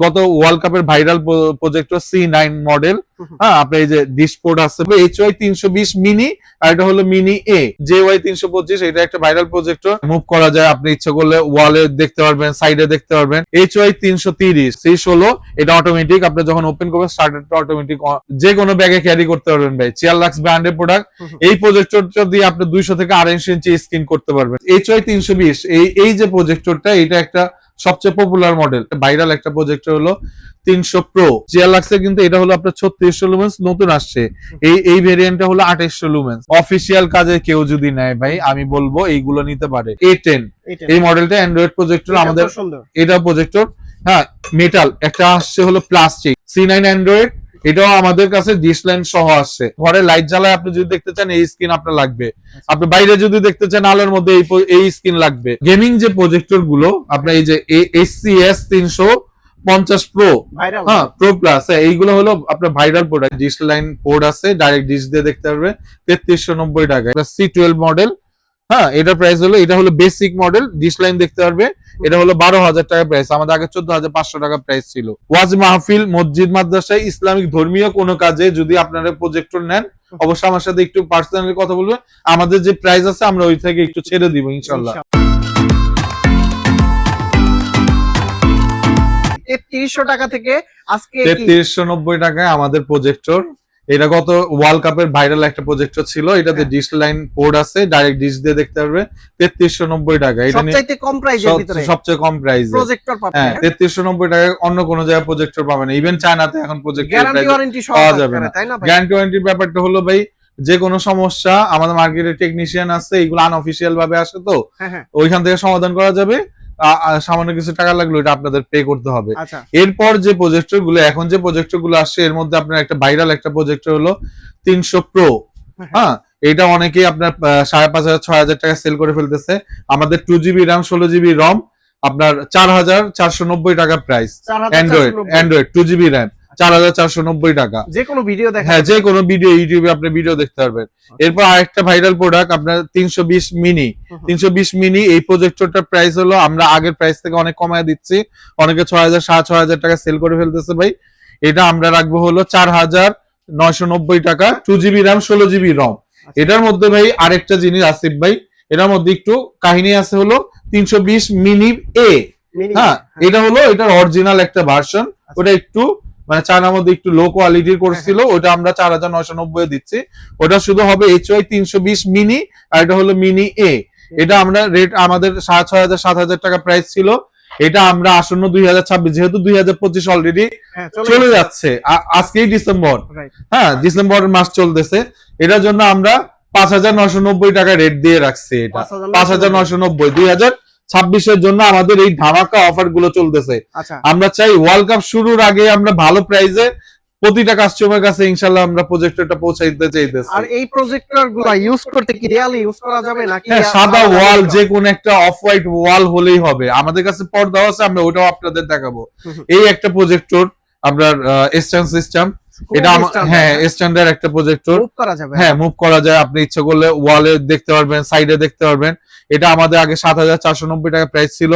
গত ওয়ার্ল্ড কাপের viral projector C9 model. হ্যাঁ, আপনার এই যে ডিসপোর্ট আছে HY 320 মিনি, আর এটা হলো মিনি এ। JY 325 এটা একটা ভাইরাল প্রজেক্টর, মুভ করা যায়, আপনি ইচ্ছা করলে ওয়ালে দেখতে পারবেন, সাইডে দেখতে পারবেন। HY 330 C16 এটা অটোমেটিক, আপনি যখন ওপেন করবেন স্টার্টারটা অটোমেটিক, যে কোনো ব্যাগে ক্যারি করতে পারবেন ভাই। চিয়ারলাক্স ব্র্যান্ডের প্রোডাক্ট। এই প্রজেক্টরটা দিয়ে আপনি 200 থেকে 250 ইঞ্চি স্ক্রিন করতে পারবেন। HY 320 এই যে প্রজেক্টরটা, এটা একটা সবচেয়ে পপুলার মডেল, ভাইরাল একটা প্রজেক্টর হলো 300 প্রো। চিয়ারলাক্সে কিন্তু এটা হলো আপনার 3600 লুমেন্স নতুন আসছে, এই ভেরিয়েন্টটা হলো 2800 লুমেন্স। অফিসিয়াল কাজে কেউ যদি নেয় ভাই, আমি বলবো এইগুলো নিতে পারে। A10 এই মডেলটা অ্যান্ড্রয়েড প্রজেক্টর আমাদের, এটা প্রজেক্টর। হ্যাঁ, মেটাল একটা আসছে হলো প্লাস্টিক। C9 অ্যান্ড্রয়েড, এটাও আমাদের কাছে ডিশ লাইন সহ আসছে। ঘরে লাইট জ্বালায় আপনি যদি দেখতে চান এই স্ক্রিন আপনার লাগবে, আপনি বাইরে যদি দেখতে চান আলোর মধ্যে এই স্ক্রিন লাগবে। গেমিং যে প্রজেক্টর গুলো আপনার এই যে HCS 350 প্রো, হ্যাঁ প্রো প্লাস, এইগুলো হলো আপনার viral product. Dish line port আছে, ডাইরেক্ট ডিশ দিয়ে দেখতে পারবে। 3390 টাকা C12 মডেল। হ্যাঁ, এটার প্রাইস হলো, এটা হলো বেসিক মডেল, ডিশ লাইন দেখতে পারবে। এটা হলো 12,000 টাকা প্রাইস, আমাদের আগে 14,500 টাকা প্রাইস ছিল। ওয়াজ মাহফিল, মসজিদ, মাদ্রাসায়, ইসলামিক ধর্মীয় কোনো কাজে যদি আপনারা প্রজেক্টর নেন, অবশ্যই আমার সাথে একটু পার্সোনালি কথা বলবেন। আমাদের যে প্রাইস আছে আমরা ওই থেকে একটু ছেড়ে দিব ইনশাআল্লাহ। 3300 টাকা থেকে আজকে 3390 টাকায় আমাদের প্রজেক্টর। এটা গত ওয়ার্ল্ড কাপের ভাইরাল একটা প্রজেক্টর ছিল, এটাতে ডিশ লাইন পোর্ট আছে, ডাইরেক্ট ডিশ দিয়ে দেখতে পারবে। 3390 টাকা, এটা সবচেয়ে কম প্রাইসের ভিতরে, সবচেয়ে কম প্রাইসে প্রজেক্টর পাবেন। হ্যাঁ, 3390 টাকায় অন্য কোনো জায়গায় প্রজেক্টর পাবেন না। ইভেন চায়নাতে এখন প্রজেক্টর গ্যারান্টি ওয়ারেন্টি সহ পাওয়া যাবে না। তাই না ভাই? গ্যারান্টি ওয়ারেন্টির ব্যাপারটা হলো ভাই, যে কোনো সমস্যা আমাদের মার্কেটে টেকনিশিয়ান আছে, এগুলো আনঅফিশিয়াল ভাবে আসে, তো ওইখান থেকে সমাধান করা যাবে। সামান্য কিছু টাকা লাগলো, এটা আপনাদের পে করতে হবে। এরপর যে প্রজেক্টর গুলো, এখন যে প্রজেক্টর গুলো আসছে, এর মধ্যে আপনার একটা ভাইরাল একটা প্রজেক্টর হলো 300 প্রো। হ্যাঁ, এটা অনেকেই আপনার 5,500-6,000 টাকা সেল করে ফেলতেছে। আমাদের 2GB RAM 16GB ROM আপনার 4,490 টাকা প্রাইস। অ্যান্ড্রয়েড 2GB RAM 4,490 টাকা। যে কোনো ভিডিও দেখা, হ্যাঁ, যে কোনো ভিডিও, ইউটিউবে আপনি ভিডিও দেখতে পারবেন। এরপর আরেকটা ভাইরাল প্রোডাক্ট আপনার 320 মিনি। 320 মিনি এই প্রজেক্টরটার প্রাইস হলো, আমরা আগের প্রাইস থেকে অনেক কমায় দিচ্ছি, অনেকে 6,000 টাকা সেল করে ফেলতেছে ভাই। এটা আমরা রাখবো হলো 4,990 টাকা, 2GB RAM 16GB ROM। এটার মধ্যে ভাই আরেকটা জিনিস আসিফ ভাই, এটার মধ্যে একটু কাহিনী আছে হলো 320 মিনি এ। হ্যাঁ, এটা হলো এটার অরিজিনাল একটা ভার্সন, ওটা একটু মানে চায়নার মধ্যে একটু লো কোয়ালিটির করছিল, ওটা আমরা 4,990 দিচ্ছি। ওটা শুধু হবে HY 320 মিনি, আর এটা হলো মিনি এ। এটা আমরা রেট আমাদের 6,000-7,000 টাকা প্রাইস ছিল। এটা আমরা আসন্ন 2026, যেহেতু 2025 অলরেডি চলে যাচ্ছে, আজকেই ডিসেম্বর, হ্যাঁ ডিসেম্বর মাস চলতেছে, এটার জন্য আমরা 5,990 টাকা রেট দিয়ে রাখছি। এটা 5,990 2026-এর জন্য আমাদের এই ধামাকা অফার গুলো চলতেছে। আমরা চাই ওয়ার্ল্ড কাপ শুরুর আগে আমরা ভালো প্রাইসে প্রতিটা কাস্টমার কাছে ইনশাআল্লাহ আমরা প্রজেক্টরটা পৌঁছাইতে চাইতেছি। আর এই প্রজেক্টরগুলো ইউজ করতে কি রিয়েলি ইউজ করা যাবে নাকি সাদা ওয়াল, যে কোন একটা অফ হোয়াইট ওয়াল হলেই হবে? আমাদের কাছে পর্দা আছে, আমরা ওটাও আপনাদের দেখাবো। এই একটা প্রজেক্টর আপনার স্ট্যান্ড সিস্টেম, এটা হ্যাঁ স্ট্যান্ডার্ড একটা প্রজেক্টর, হ্যাঁ মুভ করা যায়, আপনি ইচ্ছা করলে ওয়ালে দেখতে পারবেন, সাইডে দেখতে পারবেন। এটা আমাদের আগে 7,490 টাকা প্রাইস ছিল,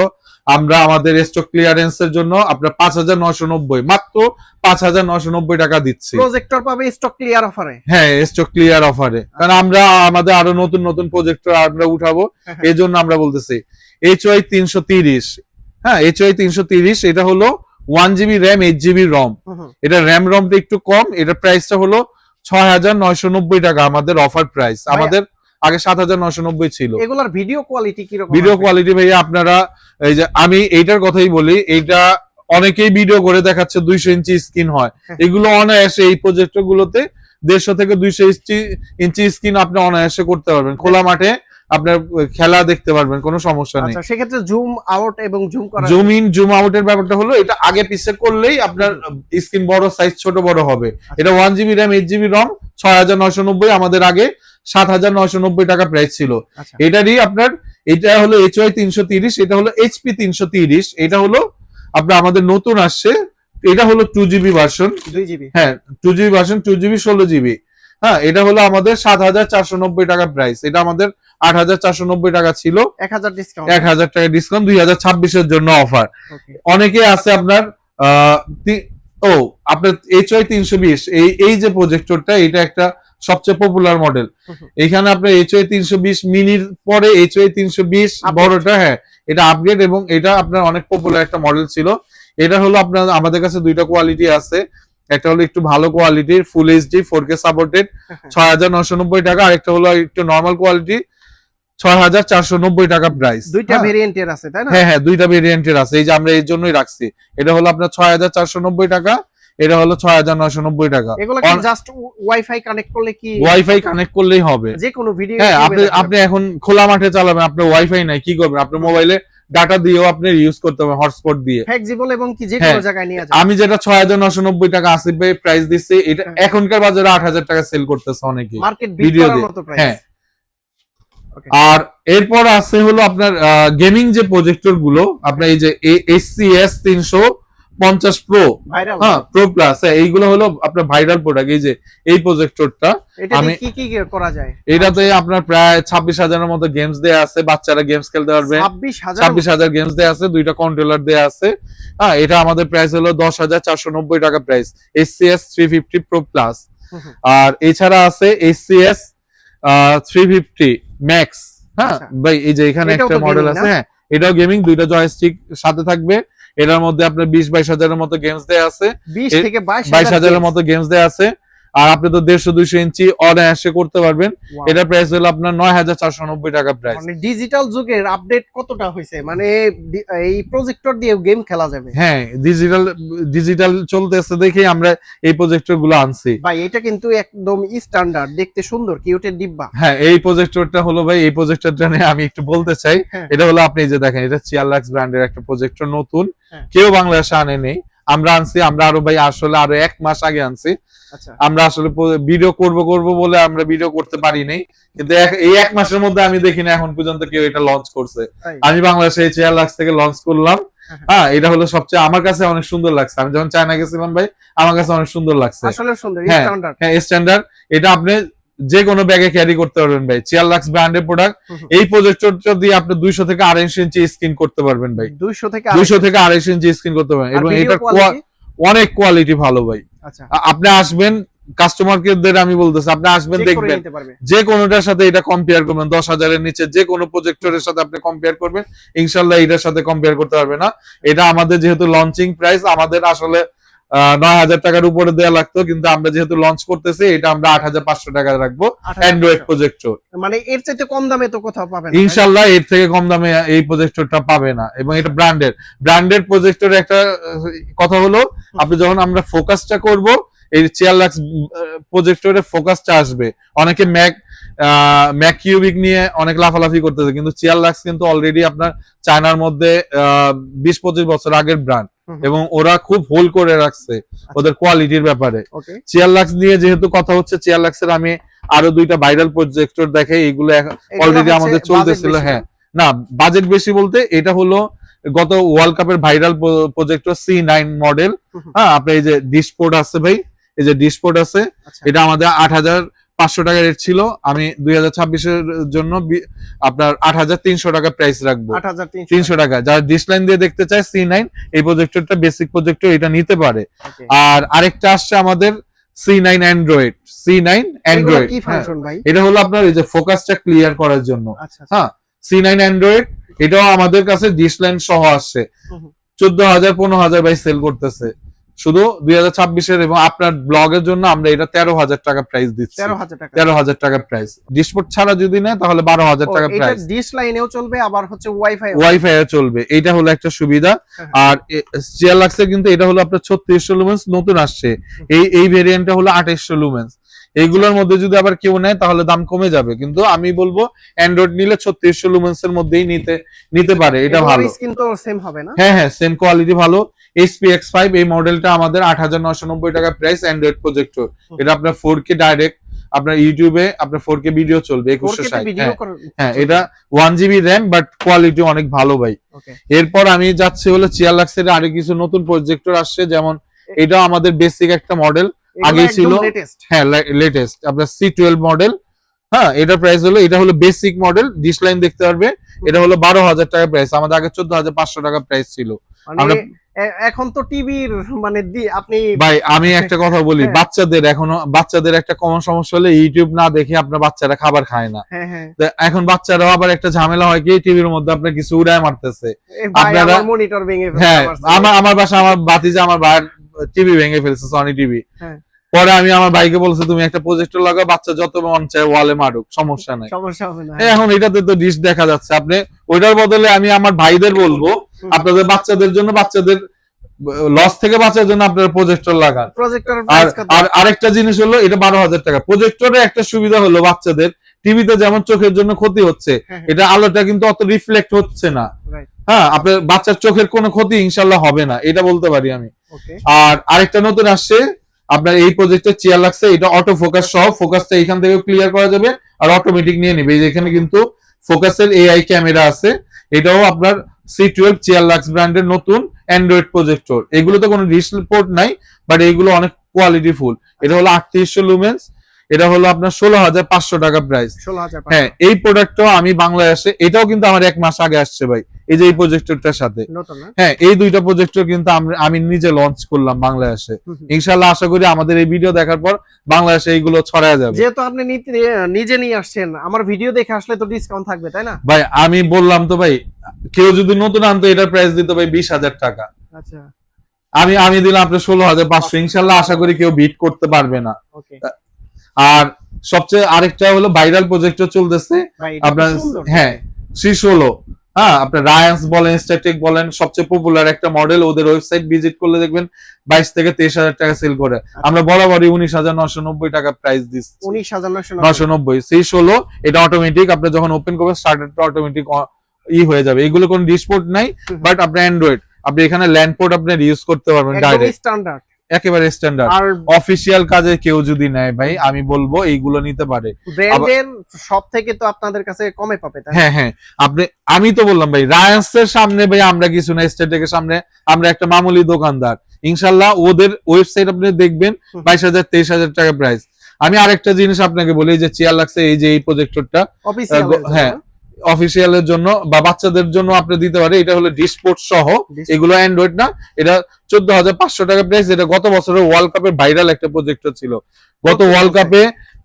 আমরা আমাদের স্টক ক্লিয়ারেন্স এর জন্য আপনার 5,990, মাত্র 5,990 টাকা দিচ্ছি। প্রজেক্টর পাবে স্টক ক্লিয়ার অফারে। হ্যাঁ, স্টক ক্লিয়ার অফারে, কারণ আমরা আমাদের আরো নতুন নতুন প্রজেক্টর আমরা উঠাবো, এই জন্য আমরা বলতেছি। HY 330, হ্যাঁ HY 330, এটা হলো 1GB RAM 8GB ROM। এটা RAM ROMটা একটু কম, এটা প্রাইসটা হলো 6,990 টাকা আমাদের অফার প্রাইস। আমাদের আগে 7,990 ছিল। এগুলার ভিডিও কোয়ালিটি কি রকম? ভিডিও কোয়ালিটি ভাইয়া আপনারা, এই যে আমি এইটার কথাই বলি, এইটা অনেকেই ভিডিও করে দেখাচ্ছে 200 ইঞ্চি স্ক্রিন হয়, এগুলো অনায়াসে এই প্রজেক্টর গুলোতে 150 থেকে 200 ইঞ্চি স্ক্রিন আপনি অনায়াসে করতে পারবেন। খোলা মাঠে আপনার খেলা দেখতে পারবেন, কোনো সমস্যা নেই। আচ্ছা, সেক্ষেত্রে জুম আউট এবং জুম করা, জুম ইন জুম আউটের ব্যাপারটা হলো, এটা আগে পিছে করলেই আপনার স্ক্রিন বড় সাইজ ছোট বড় হবে। এটা 1GB RAM 8GB ROM 6,990, আমাদের আগে 7,990 টাকা প্রাইস ছিল। এটারই আপনার, এটা হলো HY 330, এটা হলো HP 330, এটা হলো আপনার আমাদের নতুন আসছে, এটা হলো 2GB ভার্সন, 2GB, হ্যাঁ 2GB ভার্সন, 2GB 16GB। হ্যাঁ, এটা হলো আমাদের 7,490 টাকা প্রাইস, এটা আমাদের 8,490 টাকা ছিল, 1,000 ডিসকাউন্ট, 1,000 টাকা ডিসকাউন্ট 2026-এর জন্য অফার। অনেকে আছে আপনার আহ, তি- ও আপনার HY 320 এই যে প্রজেক্টরটা, এটা একটা সবচেয়ে পপুলার মডেল। এখানে আপনার HY 320 মিনির পরে HY 320 বড়টা, হ্যাঁ এটা আপগ্রেড, এবং এটা আপনার অনেক পপুলার একটা মডেল ছিল। এটা হলো আপনার আমাদের কাছে দুইটা কোয়ালিটি আছে। একটা হলো একটু ভালো কোয়ালিটির ফুল এইচডি 4K সাপোর্টেড 6,990 টাকা, আর একটা হলো একটু নর্মাল কোয়ালিটি 6,490 টাকা প্রাইস। দুইটা ভেরিয়েন্টের আছে তাই না? হ্যাঁ হ্যাঁ, দুইটা ভেরিয়েন্টের আছে, এই যে আমরা এই জন্যই রাখছি। এটা হলো আপনার 6,490 টাকা, এটা হলো 6,990 টাকা। এগুলো কি জাস্ট ওয়াইফাই কানেক্ট করলে কি ওয়াইফাই কানেক্ট করলেই হবে, যে কোনো ভিডিও? হ্যাঁ আপনি এখন খোলা মাঠে চালাবেন, আপনার ওয়াইফাই নাই, কি করবেন? আপনার মোবাইলে ডাটা দিয়েও আপনি ইউজ করতে হবে, হটস্পট দিয়ে। ফ্লেক্সিবল এবং কি যে কোনো জায়গায় নিয়ে যাবেন। আমি যেটা 6,990 টাকা আসিফ ভাই প্রাইস দিচ্ছি, এটা এখনকার বাজারে 8,000 টাকা সেল করতেছে অনেকে, মার্কেট বিট করার মতো প্রাইস। হ্যাঁ। আর এরপর আছে হলো আপনার গেমিং যে প্রজেক্টর গুলো, আপনার এই যে HCS 350 প্রো, হ্যাঁ প্রো প্লাস, এইগুলো হলো আপনার ভাইরাল প্রোডাক্ট। এই যে এই প্রজেক্টরটা, আমি কি কি করা যায়? এটাতে আপনার প্রায় 26,000-এর মতো গেমস দেয়া আছে, বাচ্চারা গেমস খেলতে পারবে। 26,000 গেমস দেয়া আছে, দুইটা কন্ট্রোলার দেয়া আছে। হ্যাঁ, এটা আমাদের প্রাইস হলো 10,490 টাকা প্রাইস, HCS 350 প্রো প্লাস। আর এছাড়া আছে HCS 350 ম্যাক্স। হ্যাঁ ভাই, এই যে এখানে একটা মডেল আছে, হ্যাঁ এটাও গেমিং, দুইটা জয়স্টিক সাথে থাকবে। এটার মধ্যে আপনার 20-22 হাজারের মতো গেমস দেয়া আছে, 20 থেকে 22 হাজারের মতো গেমস দেয়া আছে। আর আপনি তো 150-200 ইঞ্চি অনায়াসে করতে পারবেন। এটা প্রাইস হলো আপনার 9,490 টাকা প্রাইস। মানে ডিজিটাল যুগের আপডেট কতটা হয়েছে, মানে এই প্রজেক্টর দিয়ে গেম খেলা যাবে। হ্যাঁ, ডিজিটাল চলতেছে দেখে আমরা এই প্রজেক্টর গুলো আনছি ভাই। এটা কিন্তু একদম স্ট্যান্ডার্ড, দেখতে সুন্দর, কিউটের ডিব্বা। হ্যাঁ, এই প্রজেক্টরটা হলো ভাই, এই প্রজেক্টরটা নিয়ে আমি একটু বলতে চাই। এটা হলো আপনি যে দেখেন, এটা চিয়ারলাক্স ব্র্যান্ডের একটা প্রজেক্টর, নতুন, কেউ বাংলাদেশে আনে নেই, আমরা আনছি। আমরা আরো ভাই আসলে আরো 1 মাস আগে আনছি। আমরা আসলে ভিডিও করব বলে আমরা ভিডিও করতে পারি নাই, কিন্তু এই 1 মাসের মধ্যে আমি দেখি না এখন পর্যন্ত কেউ এটা লঞ্চ করছে। আমি বাংলাদেশে এই চিয়ারলাক্স থেকে লঞ্চ করলাম। হ্যাঁ, এটা হলো সবচেয়ে আমার কাছে অনেক সুন্দর লাগছে। আমি যখন চায়না গেছিলাম ভাই, আমার কাছে অনেক সুন্দর লাগছে। আসলে সুন্দর, স্ট্যান্ডার্ড। হ্যাঁ স্ট্যান্ডার্ড। এটা আপনি যে কোনো ব্যাগে ক্যারি করতে পারবেন ভাই, চিয়ারলাক্স ব্র্যান্ডের প্রোডাক্ট। এই প্রজেক্টরটা দিয়ে আপনি 200 থেকে 250 ইঞ্চি স্ক্রিন করতে পারবেন ভাই, 200 থেকে 250 ইঞ্চি স্ক্রিন করতে পারবেন, এবং এটার অনেক কোয়ালিটি ভালো ভাই। আপনি আসবেন, কাস্টমার কেয়ারদের আমি বলতেছি, আপনি আসবেন দেখবেন, যে কোনোটার সাথে এটা কম্পেয়ার করবেন, 10,000-এর নিচে যে কোনো প্রজেক্টরের সাথে আপনি কম্পেয়ার করবেন, ইনশাল্লাহ এটার সাথে কম্পেয়ার করতে পারবে না। এটা আমাদের যেহেতু লঞ্চিং প্রাইস, আমাদের আসলে 9,000 টাকার উপরে দেওয়া লাগতো, কিন্তু আমরা যেহেতু লঞ্চ করতেছি, এটা আমরা 8,500 টাকা রাখবো অ্যান্ড্রয়েড প্রজেক্টর। মানে এর চাইতে কম দামে তো কোথাও পাবেন না, ইনশাল্লাহ এর থেকে কম দামে এই প্রজেক্টরটা পাবে না। এবং এটা ব্র্যান্ডেড প্রজেক্টরের একটা কথা হলো, আপনি যখন আমরা ফোকাসটা করব, এই চিয়ারলাক্স প্রজেক্টরে ফোকাসটা আসবে। অনেকে ম্যাক কিউবিক নিয়ে অনেক লাফালাফি করতেছে, কিন্তু চিয়ারলাক্স কিন্তু অলরেডি আপনার চায়নার মধ্যে 20-25 বছর আগের ব্র্যান্ড, এবং ওরা খুব হোল্ড করে রাখছে ওদের কোয়ালিটির ব্যাপারে। চিয়ারলাক্স নিয়ে যেহেতু কথা হচ্ছে, চিয়ারলাক্সের আমি আরো 2টা ভাইরাল প্রজেক্টর দেখাই, এগুলো অলরেডি আমাদের চলতেছিল। হ্যাঁ না, বাজেট বেশি বলতে, এটা হলো গত ওয়ার্ল্ড কাপের ভাইরাল প্রজেক্টর C9 মডেল। হ্যাঁ, আপনার এই যে ডিসপোর্ট আছে ভাই, এই যে ডিসপোর্ট আছে, এটা আমাদের 8,500 টাকা রেট ছিল। আমি 2026-এর জন্য আপনার 8,300 টাকা প্রাইস রাখবো। 300 টাকা। যারা ডিসলাইন দিয়ে দেখতে চায় C9, এই প্রজেক্টরটা বেসিক প্রজেক্টর, এটা নিতে পারে। আর আরেকটা আসছে আমাদের C9 অ্যান্ড্রয়েড, C9 অ্যান্ড্রয়েড। এটা হলো আপনার এই যে ফোকাসটা ক্লিয়ার করার জন্য। হ্যাঁ, C9 অ্যান্ড্রয়েড, এটাও আমাদের কাছে ডিসলাইন সহ আসছে। 14,000-15,000 ভাই সেল করতেছে শুধু 2026-এর, এবং আপনার ব্লগের জন্য আমরা এটা 13,000 টাকা প্রাইস দিচ্ছি। 13,000 টাকা প্রাইস। ডিসপোর্ট ছাড়া যদি নেয় তাহলে 12,000 টাকা প্রাইস। এটা ডিশ লাইনেও চলবে, আবার হচ্ছে ওয়াইফাই এ চলবে, এটা হলো একটা সুবিধা। আর চিয়ারলাক্সের কিন্তু এটা হলো আপনার 3600 লুমেন্স নতুন আসছে, এই ভেরিয়েন্টটা হলো 2800 লুমেন্স। এইগুলোর মধ্যে যদি আবার কেউ নেয় তাহলে দাম কমে যাবে, কিন্তু আমি বলবো অ্যান্ড্রয়েড নিলে 3600 লুমেন্স এর মধ্যেই নিতে পারে, এটা ভালো। কিন্তু সেম হবে না? হ্যাঁ, সেম কোয়ালিটি ভালো। HPX5 এই মডেলটা আমাদের 8,990 টাকা প্রাইস, অ্যান্ড্রয়েড প্রজেক্টর। এটা আপনার 4K ডাইরেক্ট, আপনার ইউটিউবে আপনার 4K ভিডিও চলবে 2160। হ্যাঁ, এটা 1GB র্যাম, বাট কোয়ালিটি অনেক ভালো ভাই। এরপর আমি যাচ্ছি হলো চিয়ারলাক্সের আরো কিছু নতুন প্রজেক্টর আসছে, যেমন এটা আমাদের বেসিক একটা মডেল, আগে ছিল, হ্যাঁ লেটেস্ট, আপনার C12 মডেল। হ্যাঁ, এটা প্রাইস হলো, এটা হলো বেসিক মডেল, ডিসলাইন দেখতে পারবে। এটা হলো 12,000 টাকা প্রাইস, আমাদের আগে 14,500 টাকা প্রাইস ছিল। আমরা এখন তো টিভির মানে আপনি ভাই আমি একটা কথা বলি, হ্যাঁ। বাচ্চাদের একটা কমন সমস্যা হলে ইউটিউব না দেখে আপনার বাচ্চারা খাবার খায় না। হ্যাঁ হ্যাঁ তো এখন বাচ্চারাও আবার একটা ঝামেলা হয় কি, টিভির মধ্যে আপনার কিছু উড়ায় মারতেছে। ভাই আপনারা আমার মনিটর ভেঙে ফেলছে হ্যাঁ, আমার ছেলে। আমার বাসা, আমার ভাতিজা আমার ভাইয়ের টিভি ভেঙে ফেলছে, সনি টিভি। হ্যাঁ। পরে আমি আমার ভাইকে বলছি তুমি একটা প্রজেক্টর লাগাও, বাচ্চা যত মন চায় ওয়ালে মারুক, সমস্যা নাই। সমস্যা হবে না। এখন এটাতে তো ডিশ দেখা যাচ্ছে, আপনি ওইটার বদলে আমি আমার ভাইদের বলবো আপনাদের বাচ্চাদের জন্য, বাচ্চাদের লস থেকে বাঁচার জন্য আপনারা প্রজেক্টর লাগান। প্রজেক্টর আর আর আরেকটা জিনিস হলো, এটা 12,000 টাকা। প্রজেক্টরের একটা সুবিধা হলো বাচ্চাদের টিভিতে যেমন চোখের জন্য ক্ষতি হচ্ছে, এটা আলোটা কিন্তু অত রিফ্লেক্ট হচ্ছে না। হ্যাঁ, আপনার বাচ্চার চোখের কোনো ক্ষতি ইনশাল্লাহ হবে না, এটা বলতে পারি আমি। আর আরেকটা নতুন আসছে আপনার এই প্রজেক্টের চেয়ার লাগছে, এটা অটো ফোকাস সহ, ফোকাসটা এখান থেকে ক্লিয়ার করা যাবে আর অটোমেটিক নিয়ে নিবে। এখানে কিন্তু ফোকাসের এআই ক্যামেরা আছে। এটাও আপনার C12 চেয়ার লাক্স ব্র্যান্ডের নতুন অ্যান্ড্রয়েড প্রজেক্টর। এগুলোতে কোনো ডিসপ্লে পোর্ট নাই, বাট এইগুলো অনেক কোয়ালিটি ফুল। এটা হলো 3800 লুমেন্স, এটা হলো আপনার 16,500 টাকা প্রাইস। 16,500। হ্যাঁ, এই প্রোডাক্টটাও আমি বাংলায় আসছে, এটাও কিন্তু আমার 1 মাস আগে আসছে ভাই, এই যে এই প্রজেক্টরটার সাথে। হ্যাঁ, এই দুইটা প্রজেক্টর কিন্তু আমি নিজে লঞ্চ করলাম বাংলাদেশে। ইনশাআল্লাহ আশা করি আমাদের এই ভিডিও দেখার পর বাংলাদেশে এইগুলো ছড়ায় যাবে। যেহেতু আপনি নিজে নিয়ে আসছেন, আমার ভিডিও দেখে আসলে তো ডিসকাউন্ট থাকবে, তাই না? ভাই আমি বললাম তো ভাই, কেউ যদি নতুন আনতো এটার প্রাইস দিত ভাই 20,000 টাকা। আচ্ছা, আমি দিলাম আপনার 16,500। ইনশাআল্লাহ আশা করি কেউ বিট করতে পারবে না। আর সবচেয়ে আরেকটা হলো ভাইরাল প্রজেক্টর চলতেছে আপনার, হ্যাঁ C16। হ্যাঁ, আপনার রায়ান্স বলেন, স্ট্যাটিক বলেন, সবচেয়ে পপুলার একটা মডেল। ওদের ওয়েবসাইট ভিজিট করলে দেখবেন 22 থেকে 23,000 টাকা সেল করে। আমরা বরাবরই 19,990 টাকা প্রাইস দিচ্ছি। 19,990 C16। এটা অটোমেটিক, আপনি যখন ওপেন করবেন স্টার্টারটা অটোমেটিক হয়ে যাবে। এগুলো কোনো ডিসপোর্ট নাই, বাট আপনার অ্যান্ড্রয়েড, আপনি এখানে ল্যান্ড পোর্ট আপনি ইউজ করতে পারবেন ডাইরেক্ট, স্ট্যান্ডার্ড, একেবারে স্ট্যান্ডার্ড। আর অফিশিয়াল কাজে কেউ যদি নেয় ভাই, আমি বলবো এইগুলো নিতে পারে। ব্র্যান্ডের সব থেকে তো আপনাদের কাছে কমে পাবে, তাই? হ্যাঁ হ্যাঁ, আমি তো বললাম ভাই, রায়ান্সের সামনে ভাই আমরা কিছু না, স্টেটেকের সামনে আমরা একটা মামুলি দোকানদার। ইনশাআল্লাহ ওদের ওয়েবসাইট আপনি দেখবেন 22,000 23,000 টাকা প্রাইস। আমি আরেকটা জিনিস আপনাকে বলি, যে চেয়ার লাগছে এই যে এই প্রজেক্টরটা, হ্যাঁ অফিসিয়ালের জন্য বা বাচ্চাদের জন্য আপনি দিতে পারে। এটা হলো ডিসপোর্ট সহ, এগুলো অ্যান্ড্রয়েড না। এটা 14,500 টাকা প্রাইস। এটা গত বছরের ওয়ার্ল্ড কাপের ভাইরাল একটা প্রজেক্টর ছিল। গত ওয়ার্ল্ড কাপে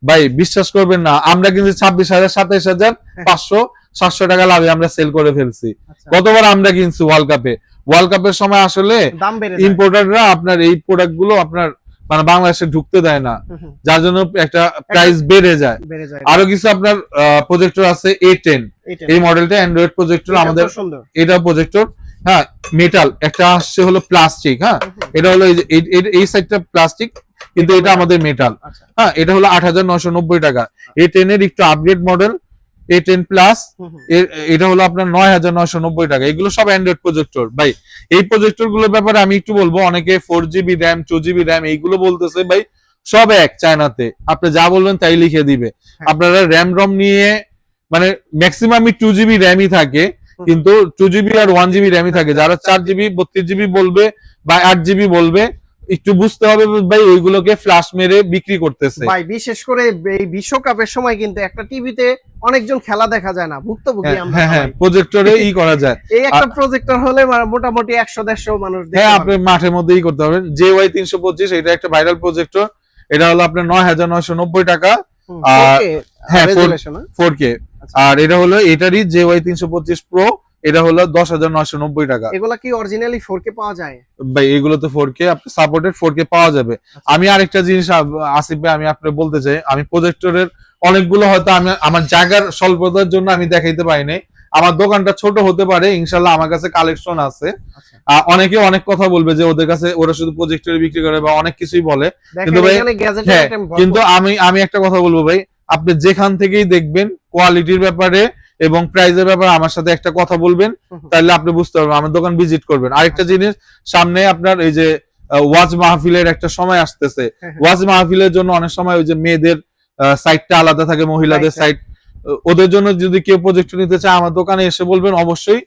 ভাই বিশ্বাস করবেন না, আমরা কিন্তু 26,000 27,500 700 টাকা লাভে আমরা সেল করে ফেলছি। গতবার আমরা কিনছি ওয়ার্ল্ড কাপের সময় আসলে ইম্পোর্টাররা আপনার এই প্রোডাক্ট গুলো আপনার মানে বাংলাদেশে ঢুকতে দেয় না, যার জন্য একটা প্রাইস বেড়ে যায়। আরো কিছু আপনার প্রজেক্টর আছে A10, এই মডেলটা অ্যান্ড্রয়েড প্রজেক্টর আমাদের। এটা প্রজেক্টর, হ্যাঁ মেটাল, একটা আসছে হলো প্লাস্টিক। হ্যাঁ, এটা হলো এই সাইডটা প্লাস্টিক, কিন্তু এটা আমাদের মেটাল। হ্যাঁ, এটা হলো 8,990 টাকা। A10 এর একটু আপগ্রেড মডেল A10 প্লাস, এটা হলো আপনার 9,990 টাকা। এগুলো সব অ্যান্ড্রয়েড প্রজেক্টর ভাই। এই প্রজেক্টর গুলোর ব্যাপারে আমি একটু বলবো, অনেকে 4GB র্যাম 2GB র্যাম এইগুলো বলতেছে ভাই, সব এক চায়নাতে, আপনি যা বলবেন তাই লিখে দিবে। আপনারা র্যাম রম নিয়ে মানে ম্যাক্সিমাম 2GB র্যামই থাকে, কিন্তু 2GB আর 1GB র্যামই থাকে। যারা 4GB 32GB বলবে বা 8GB বলবে, একটু বুঝতে হবে ভাই, ওইগুলোকে ফ্ল্যাশ মেরে বিক্রি করতেছে ভাই। বিশেষ করে এই বিশ্বকাপের সময় কিন্তু একটা টিভিতে অনেকজন খেলা দেখা যায় না, ভুক্তভোগী আমরা। হ্যাঁ, প্রজেক্টরে করা যায়। এই একটা প্রজেক্টর হলে মোটামুটি 100-150 মানুষ দেখতে পাবে। হ্যাঁ, আপনি মাঠের মধ্যেই করতে পারবেন। JY 325, এটা একটা ভাইরাল প্রজেক্টর। এটা হলো আপনার 9,990 টাকা। আর হ্যাঁ 4K। আর এটা হলো এটারই JY 325 Pro, এটা হলো 10,990 টাকা। এগুলা কি অরিজিনালি 4K পাওয়া যায় ভাই? এগুলো তো 4K, আপনি সাপোর্টেড 4K পাওয়া যাবে। আমি আরেকটা জিনিস আসিফ ভাই আমি আপনাকে বলতে চাই, আমি প্রজেক্টরের অনেকগুলো হয়তো আমি আমার জায়গার স্বল্পতার জন্য আমি দেখাইতে পারি নাই। আমার দোকানটা ছোট হতে পারে, ইনশাল্লাহ আমার কাছে কালেকশন আছে। অনেকে অনেক কথা বলবে যে ওদের কাছে ওরা শুধু প্রজেক্টর বিক্রি করে বা অনেক কিছুই বলে, কিন্তু ভাই হ্যাঁ, কিন্তু আমি একটা কথা বলবো ভাই, আপনি যেখান থেকেই দেখবেন কোয়ালিটির ব্যাপারে এবং প্রাইজের ব্যাপারে আমার সাথে একটা কথা বলবেন, তাহলে আপনি বুঝতে পারবেন, আমার দোকান ভিজিট করবেন। আরেকটা জিনিস, সামনে আপনার এই যে ওয়াজ মাহফিলের একটা সময় আসতেছে, ওয়াজ মাহফিলের জন্য অনেক সময় ওই যে মেয়েদের সাইডটা আলাদা থাকে, মহিলাদের সাইড, ওদের জন্য যদি কেউ প্রজেক্টর নিতে চায় আমার দোকানে এসে বলবেন। অবশ্যই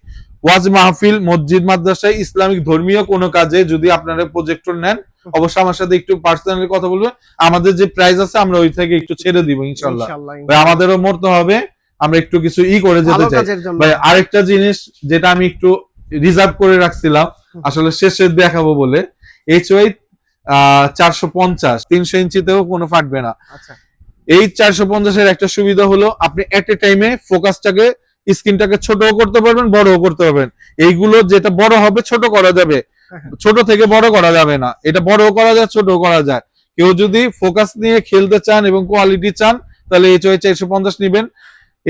ওয়াজ মাহফিল, মসজিদ, মাদ্রাসায়, ইসলামিক ধর্মীয় কোনো কাজে যদি আপনারা প্রজেক্টর নেন, অবশ্যই আমার সাথে একটু পার্সোনালি কথা বলবেন। আমাদের যে প্রাইস আছে আমরা ওই থেকে একটু ছেড়ে দিব ইনশাআল্লাহ। আমাদেরও মরতে হবে, আমরা একটু কিছু করে যেতে চাই ভাই। আরেকটা জিনিস যেটা আমি একটু রিজার্ভ করে রাখছিলাম, আসলে শেষে দেখাবো বলে। HY 450 300 ইঞ্চিতেও কোনো ফাটবে না। আচ্ছা এই 450 এর একটা সুবিধা হলো আপনি এট এ টাইমে ফোকাসটাকে স্ক্রিনটাকে ছোটও করতে পারবেন, বড়ও করতে পারবেন। এইগুলো যেটা বড় হবে ছোট করা যাবে, ছোট থেকে বড় করা যাবে না। এটা বড়ও করা যায়, ছোটও করা যায়। কেউ যদি ফোকাস নিয়ে খেলতে চান এবং কোয়ালিটি চান তাহলে HY 450 নেবেন।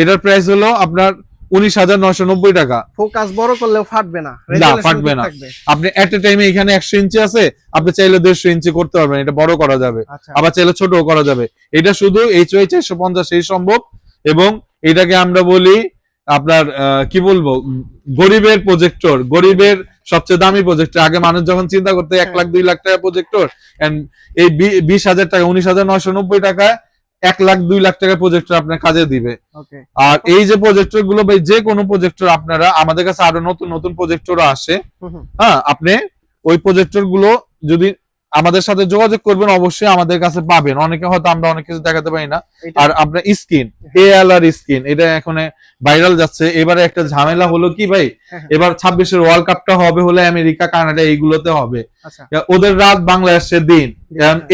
এটার প্রাইস হলো আপনার 19,990 টাকা। ফোকাস বড় করলেও ফাটবে না, না, রেজোলিউশন ফাটবে ঠিক না। থাকবে। আপনি এট এ টাইমে এখানে 100 ইঞ্চি আছে, আপনি চাইলে 150 ইঞ্চি করতে পারবেন, এটা বড় করা যাবে। আচ্ছা আবার চাইলে ছোটও করা যাবে। এটা শুধু HY 450 এই সম্ভব। এবং এটাকে আমরা বলি আপনার কি বলবো, গরিবের প্রজেক্টর, গরিবের সবচেয়ে দামি প্রজেক্টর। আগে মানুষ যখন চিন্তা করতে 1 লাখ 2 লাখ টাকা প্রজেক্টর, এন্ড এই 20,000 টাকা 19,990 টাকায় 1 লাখ 2 লাখ টাকার প্রজেক্টর আপনার কাজে দিবে। ওকে আর এই যে প্রজেক্টর গুলো ভাই, যে কোনো প্রজেক্টর আপনারা, আমাদের কাছে আরো নতুন নতুন প্রজেক্টরও আসে। হ্যাঁ, আপনি ওই প্রজেক্টর গুলো যদি আমাদের সাথে যোগাযোগ করবেন অবশ্যই আমাদের কাছে পাবেন। অনেকে হয়তো আমরা অনেক কিছু দেখাতে পারি না। আর আপনার স্ক্রিন ALR স্ক্রিন, এটা এখন ভাইরাল যাচ্ছে। এবারে একটা ঝামেলা হলো কি ভাই, এবার 26-এর ওয়ার্ল্ড কাপটা হবে হলে আমেরিকা কানাডা এইগুলোতে হবে। আচ্ছা ওদের রাত, বাংলাদেশের দিন।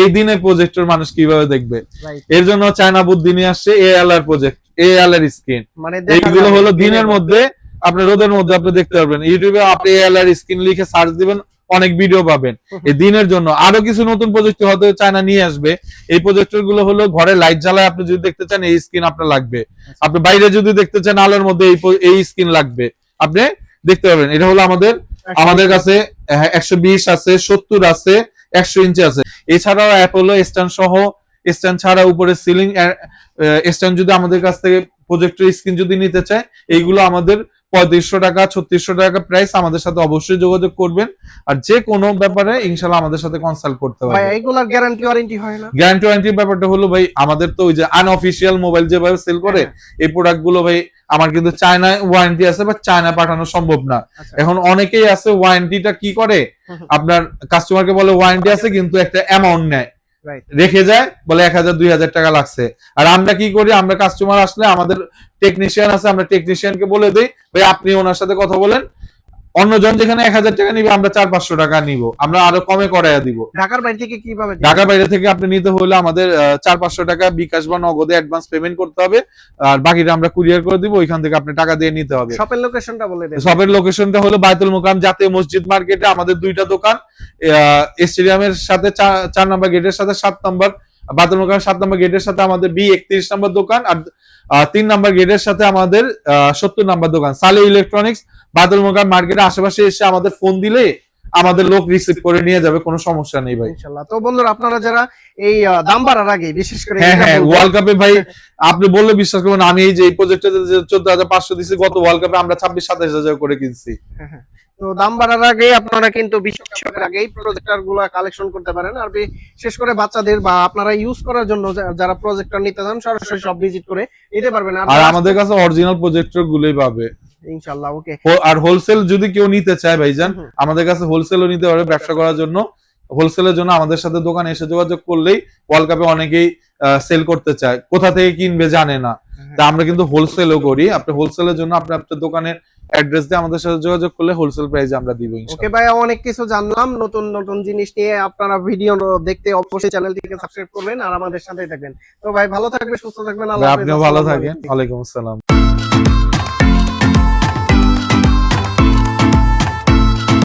এই দিনে প্রজেক্টর মানুষ কিভাবে দেখবে? এর জন্য চায়না বুদ্ধি নিয়ে আসছে ALR প্রজেক্ট, ALR স্ক্রিন। মানে এইগুলো হলো দিনের মধ্যে, আপনি রোদের মধ্যে আপনি দেখতে পারবেন। ইউটিউবে আপনি ALR স্ক্রিন লিখে সার্চ দিবেন, অনেক ভিডিও পাবেন। এই দিনের জন্য আরো কিছু নতুন প্রযুক্তি হয়তো চায়না নিয়ে আসবে। এই প্রজেক্টর গুলো হলো ঘরে লাইট জ্বালায় আপনি যদি দেখতে চান এই স্ক্রিন আপনার লাগবে। আপনি বাইরে যদি দেখতে চান আলোর মধ্যে এই স্ক্রিন লাগবে, আপনি দেখতে পারবেন। এটা হলো আমাদের কাছে 120 আছে, 70 আছে, 100 ইঞ্চি আছে। এছাড়াও অ্যাপোলো স্ট্যান্ড সহ, স্ট্যান্ড ছাড়া উপরে সিলিং স্ট্যান্ড যদি আমাদের কাছ থেকে প্রজেক্টর স্ক্রিন যদি নিতে চায়, এইগুলো আমাদের 3500 টাকা 3600 টাকা প্রাইস। আমাদের সাথে অবশ্যই যোগাযোগ করবেন। আর যে কোনো ব্যাপারে ইনশাআল্লাহ আমাদের সাথে কনসাল্ট করতে ভাই পারবেন। এইগুলার গ্যারান্টি ওয়ারেন্টি হয় না? গ্যারান্টি ওয়ারেন্টির ব্যাপারটা হলো ভাই, আমাদের তো ওই যে আনঅফিশিয়াল মোবাইল যেভাবে সেল করে এই প্রোডাক্ট গুলো ভাই, আমার কিন্তু চায়নায় ওয়ারেন্টি আছে, বা চায়না পাঠানো সম্ভব না। এখন অনেকেই আছে ওয়ারেন্টিটা কি করে, আপনার কাস্টমারকে বলে ওয়ারেন্টি আছে, কিন্তু একটা অ্যামাউন্ট নেয়, রেখে যায়, বলে 1,000 2,000 টাকা লাগছে। আর আমরা কি করি, আমরা কাস্টমার আসলে আমাদের টেকনিশিয়ান আছে, আমরা টেকনিশিয়ানকে বলে দিই ভাই আপনি ওনার সাথে কথা বলেন, অন্যজন যেখানে 1,000 টাকা নিবে আমরা 400-500 টাকা নিব, আমরা আরো কমে করাইয়া দিব। ঢাকার বাইরে থেকে কিভাবে? ঢাকার বাইরে থেকে আপনি নিতে হলে আমাদের 400-500 টাকা বিকাশ বা নগদে অ্যাডভান্স পেমেন্ট করতে হবে। আর বাকিটা আমরা কুরিয়ার করে দিব, ওইখান থেকে আপনি টাকা দিয়ে নিতে হবে। শপের লোকেশনটা বলে দেন। শপের লোকেশনটা হলো বায়তুল মুকাম জাতীয় মসজিদ মার্কেটে আমাদের 2টা দোকান। স্টেডিয়ামের সাথে 4 নম্বর গেটের সাথে 7 নম্বর, বায়তুল মুকাম 7 নম্বর গেটের সাথে আমাদের B31 নম্বর দোকান। আর 3 নম্বর গেটের সাথে আমাদের 70 নম্বর দোকান সালে ইলেকট্রনিক্স। বায়তুল মুকাম মার্কেটের আশেপাশে এসে আমাদের ফোন দিলে আমাদের লোক রিসিভ করে নিয়ে যাবে, কোনো সমস্যা নেই ভাই। ইনশাআল্লাহ। তো বন্ধুরা, আপনারা যারা এই দাম বাড়ার আগে বিশেষ করে হ্যাঁ ওয়ার্ল্ড কাপে ভাই আপনি বললে বিশ্বাস করবেন, আমি এই যে এই প্রজেক্টে 14,500 দিছি, গত ওয়ার্ল্ড কাপে আমরা 26-27,000 করে কিনছি। তো দাম বাড়ার আগে আপনারা কিন্তু বিশেষের আগে এই প্রজেক্টর গুলো কালেকশন করতে পারেন। আর বিশেষ করে বাচ্চাদের বা আপনারা ইউজ করার জন্য যারা প্রজেক্টর নিতে চান সরাসরি সব ভিজিট করে নিতে পারবেন। আর আমাদের কাছে অরিজিনাল প্রজেক্টর গুলোই পাবে ইনশাআল্লাহ। ওকে। আর হোলসেল যদি কেউ নিতে চায় ভাইজান, আমাদের কাছে হোলসেলও নিতে পারে ব্যবসা করার জন্য। হোলসেলের জন্য আমাদের সাথে দোকানে এসে যোগাযোগ করলেই, ওয়ার্ল্ড কাপে অনেকেই সেল করতে চায়, কোথা থেকে কিনবে জানে না, তা আমরা কিন্তু হোলসেলও করি। আপনি হোলসেলের জন্য আপনি আপনার দোকানের অ্যাড্রেস দিয়ে আমাদের সাথে যোগাযোগ করলে হোলসেল প্রাইসে আমরা দিব ইনশাআল্লাহ। ওকে ভাই, অনেক কিছু জানলাম নতুন নতুন জিনিস নিয়ে। আপনারা ভিডিও দেখতে অবশ্যই চ্যানেলটিকে সাবস্ক্রাইব করবেন আর আমাদের সাথেই থাকবেন। তো ভাই ভালো থাকবেন, সুস্থ থাকবেন, আল্লাহ হাফেজ। আপনিও ভালো থাকেন। ওয়ালাইকুম আসসালাম।